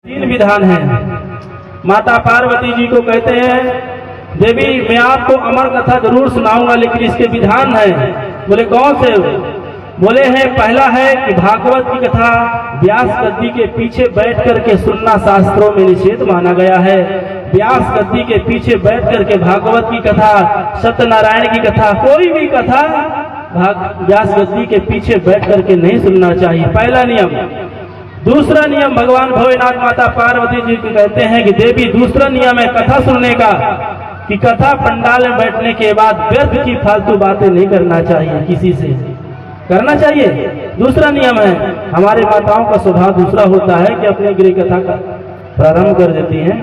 तीन विधान है। माता पार्वती जी को कहते हैं देवी मैं आपको अमर कथा जरूर सुनाऊंगा, लेकिन इसके विधान है। बोले कौन से? बोले हैं पहला है कि भागवत की कथा व्यास गद्दी के पीछे बैठ करके सुनना शास्त्रों में निषेध माना गया है। व्यास गद्दी के पीछे बैठ करके भागवत की कथा, सत्यनारायण की कथा, कोई भी कथा व्यास गद्दी के पीछे बैठ करके नहीं सुनना चाहिए, पहला नियम। दूसरा नियम भगवान भोलेनाथ माता पार्वती जी को कहते हैं कि देवी दूसरा नियम है कथा सुनने का, कि कथा पंडाल में बैठने के बाद व्यर्थ की फालतू बातें नहीं करना चाहिए, किसी से करना चाहिए। दूसरा नियम है। हमारे माताओं का स्वभाव दूसरा होता है कि अपने गृह कथा का प्रारंभ कर देती हैं।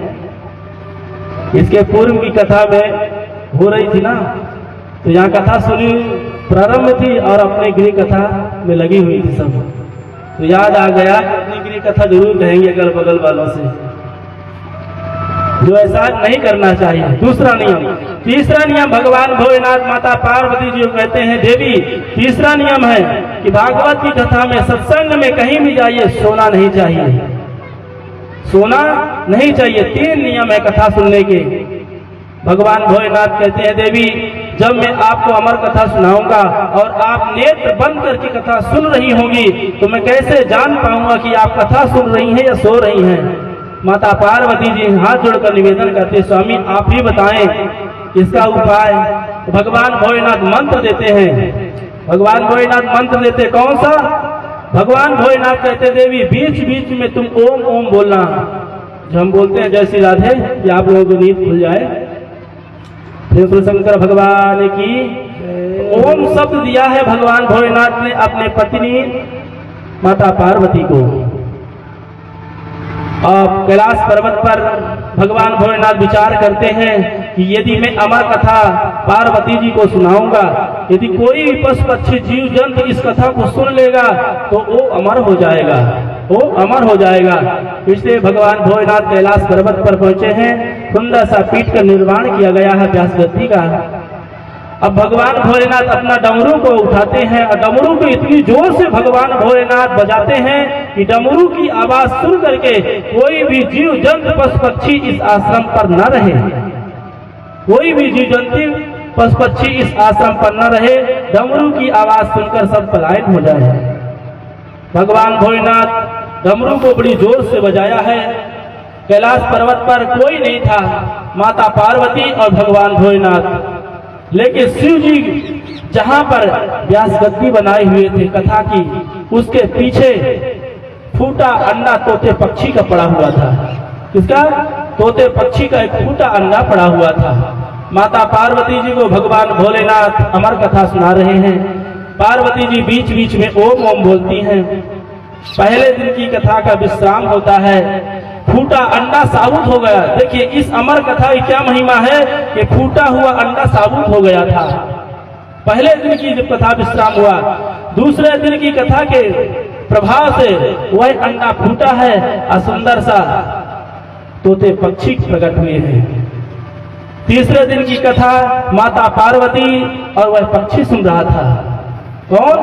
इसके पूर्व की कथा में हो रही थी ना, तो यहाँ कथा सुनी प्रारंभ थी और अपने गृह कथा में लगी हुई थी सब, तो याद आ गया अपनी गृह कथा जरूर कहेंगे अगल बगल वालों से, जो ऐसा नहीं करना चाहिए। दूसरा नियम। तीसरा नियम भगवान भोलेनाथ माता पार्वती जी कहते हैं देवी तीसरा नियम है कि भागवत की कथा में, सत्संग में कहीं भी जाइए सोना नहीं चाहिए, सोना नहीं चाहिए। तीन नियम है कथा सुनने के। भगवान भोलेनाथ कहते हैं देवी जब मैं आपको अमर कथा सुनाऊंगा और आप नेत्र बंद करके कथा सुन रही होंगी तो मैं कैसे जान पाऊंगा कि आप कथा सुन रही हैं या सो रही हैं। माता पार्वती जी हाथ जोड़कर निवेदन करते स्वामी आप ही बताएं इसका उपाय। तो भगवान भोलेनाथ मंत्र देते हैं। भगवान भोलेनाथ मंत्र देते कौन सा? भगवान भोलेनाथ कहते देवी बीच बीच में तुम ओम ओम बोलना, जो हम बोलते हैं जय श्री राधे, कि आप लोगों को नींद खुल जाए। शंकर भगवान की ओम शब्द दिया है भगवान भोलेनाथ ने अपने पत्नी माता पार्वती को। और कैलाश पर्वत पर भगवान भोलेनाथ विचार करते हैं कि यदि मैं अमर कथा पार्वती जी को सुनाऊंगा, यदि कोई पशु पक्षी जीव जंतु इस कथा को सुन लेगा तो वो अमर हो जाएगा, वो अमर हो जाएगा। इसलिए भगवान भोलेनाथ कैलाश पर्वत पर पहुंचे हैं। सुंदर सा पीठ का निर्माण किया गया है व्यास गद्दी का। अब भगवान भोलेनाथ अपना डमरू को उठाते हैं और डमरू को इतनी जोर से भगवान भोलेनाथ बजाते हैं कि डमरू की आवाज सुन करके कोई भी जीव जंतु पशु पक्षी इस आश्रम पर न रहे, कोई भी जीव जंतु पशु पक्षी इस आश्रम पर न रहे। डमरू की आवाज सुनकर सब पलायन हो जाए। भगवान भोलेनाथ डमरू को बड़ी जोर से बजाया है। कैलाश पर्वत पर कोई नहीं था, माता पार्वती और भगवान भोलेनाथ। लेकिन शिव जी जहां पर व्यास गद्दी बनाए हुए थे कथा की, उसके पीछे फूटा अंडा तोते पक्षी का पड़ा हुआ था। किसका? तोते पक्षी का एक फूटा अंडा पड़ा हुआ था। माता पार्वती जी को भगवान भोलेनाथ अमर कथा सुना रहे हैं। पार्वती जी बीच बीच में ओम ओम बोलती हैं। पहले दिन की कथा का विश्राम होता है। फूटा अंडा साबुत हो गया। देखिए इस अमर कथा की क्या महिमा है कि फूटा हुआ अंडा साबुत हो गया था। पहले दिन की जब कथा विश्राम हुआ, दूसरे दिन की कथा के प्रभाव से वह अंडा फूटा है और सुंदर सा तोते पक्षी प्रकट हुए हैं। तीसरे दिन की कथा माता पार्वती और वह पक्षी सुन रहा था। कौन?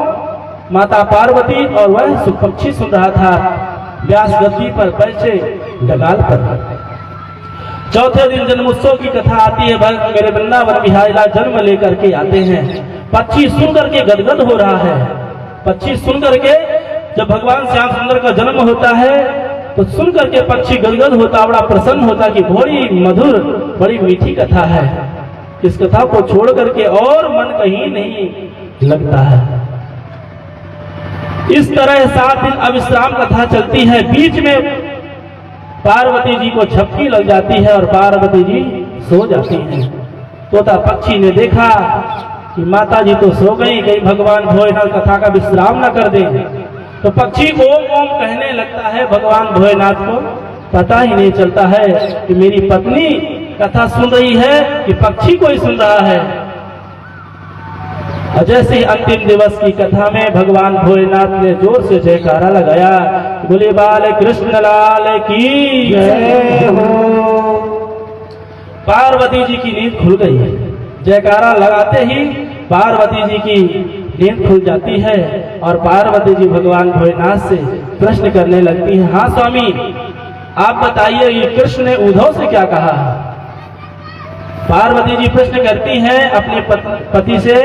माता पार्वती और वह पक्षी सुन रहा था व्यास गद्दी पर बैठे डगाल पर। चौथे दिन जन्मोत्सव की कथा आती है। मेरे वृंदावन बिहारी लाल जन्म लेकर के आते हैं। पक्षी सुन करके गदगद हो रहा है। पक्षी सुन करके, जब भगवान श्याम सुंदर का जन्म होता है तो सुन करके पक्षी गदगद होता, बड़ा प्रसन्न होता कि बड़ी मधुर बड़ी मीठी कथा है। इस कथा को छोड़ करके और मन कहीं नहीं लगता है। इस तरह 7 दिन अविश्राम कथा चलती है। बीच में पार्वती जी को झपकी लग जाती है और पार्वती जी सो जाती हैं। तोता पक्षी ने देखा कि माता जी तो सो गई, कहीं भगवान भोलेनाथ कथा का विश्राम न कर दें, तो पक्षी ओम ओम कहने लगता है। भगवान भोलेनाथ को पता ही नहीं चलता है कि मेरी पत्नी कथा सुन रही है कि पक्षी कोई सुन रहा है। जैसे अंतिम दिवस की कथा में भगवान भोलेनाथ ने जोर से जयकारा लगाया, बोले बाल कृष्ण लाल की जय हो। पार्वती जी की नींद खुल गई है। जयकारा लगाते ही पार्वती जी की नींद खुल जाती है और पार्वती जी भगवान भोलेनाथ से प्रश्न करने लगती है, हाँ स्वामी आप बताइए ये कृष्ण ने उद्धव से क्या कहा। पार्वती जी प्रश्न करती हैं अपने पति से,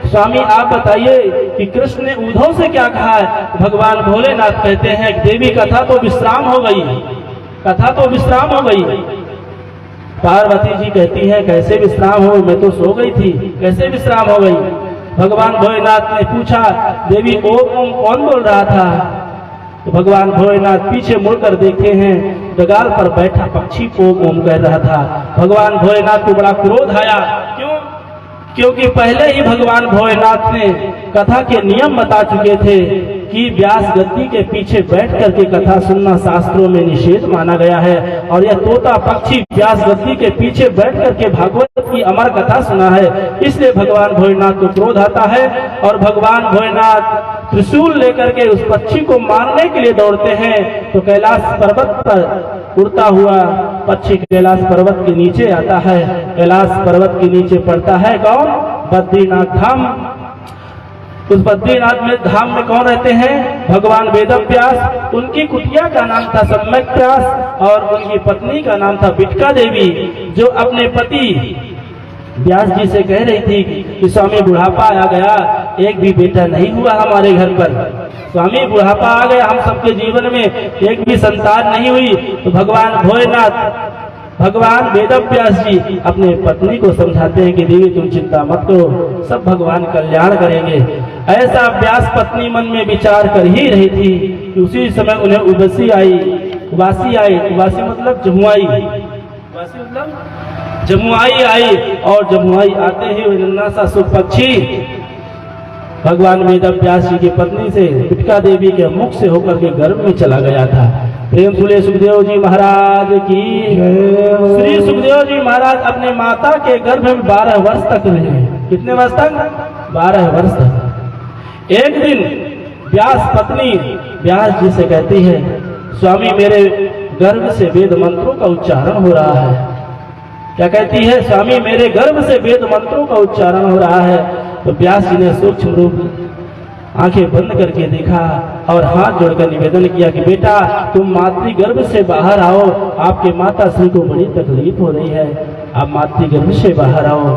स्वामी आप बताइए कि कृष्ण ने उद्धव से क्या कहा है। भगवान भोलेनाथ कहते हैं देवी कथा तो विश्राम हो गई, कथा तो विश्राम हो गई। पार्वती जी कहती है कैसे विश्राम हो, मैं तो सो गई थी, कैसे विश्राम हो गई। भगवान भोलेनाथ ने पूछा देवी ओम ओम कौन बोल रहा था। तो भगवान भोलेनाथ पीछे मुड़कर देखे हैं, डगाल पर बैठा पक्षी ओम ओम कह रहा था। भगवान भोलेनाथ को बड़ा क्रोध आया। क्यों? क्योंकि पहले ही भगवान भोलेनाथ ने कथा के नियम बता चुके थे कि व्यास गद्दी के पीछे बैठ करके कथा सुनना शास्त्रों में निषेध माना गया है। और यह तोता पक्षी व्यास गद्दी के पीछे बैठ करके भागवत की अमर कथा सुना है, इसलिए भगवान भोलेनाथ को क्रोध आता है और भगवान भोलेनाथ त्रिशूल लेकर के उस पक्षी को मारने के लिए दौड़ते हैं। तो कैलाश पर्वत पर उड़ता हुआ पक्षी कैलाश पर्वत के नीचे आता है। कैलाश पर्वत के नीचे पड़ता है कौन? बद्रीनाथ धाम। उस बद्रीनाथ में धाम में कौन रहते हैं? भगवान वेदव्यास। उनकी कुटिया का नाम था सम्यक व्यास और उनकी पत्नी का नाम था बिटका देवी, जो अपने पति व्यास जी से कह रही थी कि स्वामी बुढ़ापा आ गया, एक भी बेटा नहीं हुआ हमारे घर पर। स्वामी बुढ़ापा आ गया, हम सबके जीवन में एक भी संतान नहीं हुई। तो भगवान भोलेनाथ भगवान वेदव्यास जी अपने पत्नी को समझाते हैं कि देवी तुम चिंता मत करो, सब भगवान कल्याण करेंगे। ऐसा व्यास पत्नी मन में विचार कर ही रही थी कि उसी समय उन्हें उबासी आई। उबासी मतलब जमुआई, उबासी मतलब जमुआई आई। और जमुआई आते ही नन्हा सा सुख पक्षी भगवान वेदव्यास जी की पत्नी से बिटका देवी के मुख से होकर के गर्भ में चला गया था। प्रेम सुले सुखदेव जी महाराज की। श्री सुखदेव जी महाराज अपने माता के गर्भ में 12 वर्ष तक रहे। कितने वर्ष तक? 12 वर्ष तक। एक दिन व्यास पत्नी व्यास जी से कहती है स्वामी मेरे गर्भ से वेद मंत्रों का उच्चारण हो रहा है। क्या कहती है? स्वामी मेरे गर्भ से वेद मंत्रों का उच्चारण हो रहा है। तो व्यास जी ने सूक्ष्म रूप आंखें बंद करके देखा और हाथ जोड़कर निवेदन किया कि बेटा तुम मातृगर्भ से बाहर आओ, आपके माता श्री को बड़ी तकलीफ हो रही है, आप मातृगर्भ से बाहर आओ।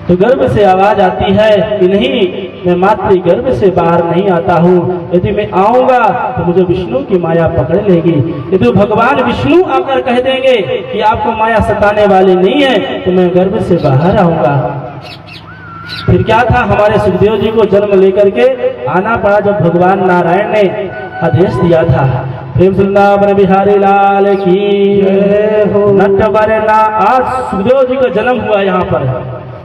तो गर्भ से आवाज आती है कि नहीं, मैं मातृगर्भ से बाहर नहीं आता हूँ, यदि मैं आऊंगा तो मुझे विष्णु की माया पकड़ लेगी। यदि भगवान विष्णु आकर कह देंगे कि आपको माया सताने वाली नहीं है तो मैं गर्भ से बाहर आऊंगा। फिर क्या था, हमारे सुखदेव जी को जन्म लेकर के आना पड़ा जब भगवान नारायण ने आदेश दिया था। प्रेम वृंदावन बिहारी लाल की नटवरना। आज सुखदेव जी का जन्म हुआ यहाँ पर।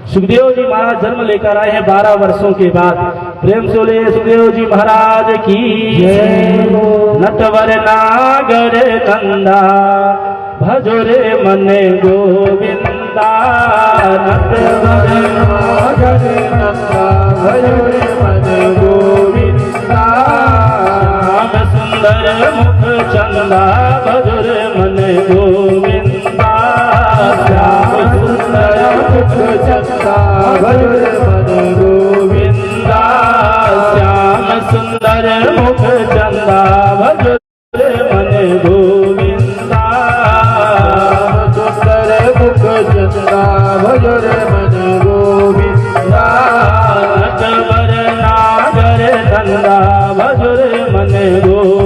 सुखदेव जी महाराज जन्म लेकर आए हैं 12 वर्षों के बाद। प्रेम सोले सुखदेव जी महाराज की। नटवर नागर कंदा भजोरे मने गोविंदा। नटवर नागर कंदा भजोरे मने गोविंदा। श्याम सुंदर मुख चंदा भजोरे मने गोविंदा। श्याम सुंदर मुख चंदा भजोरे मने गोविंदा। श्याम सुंदर मुख चंदा भजोरे मने गोविंदा। सुंदर मुख चंदा भजोरे मने गोविंदा। नटवर नागर कंदा भजोरे मने गोविंदा।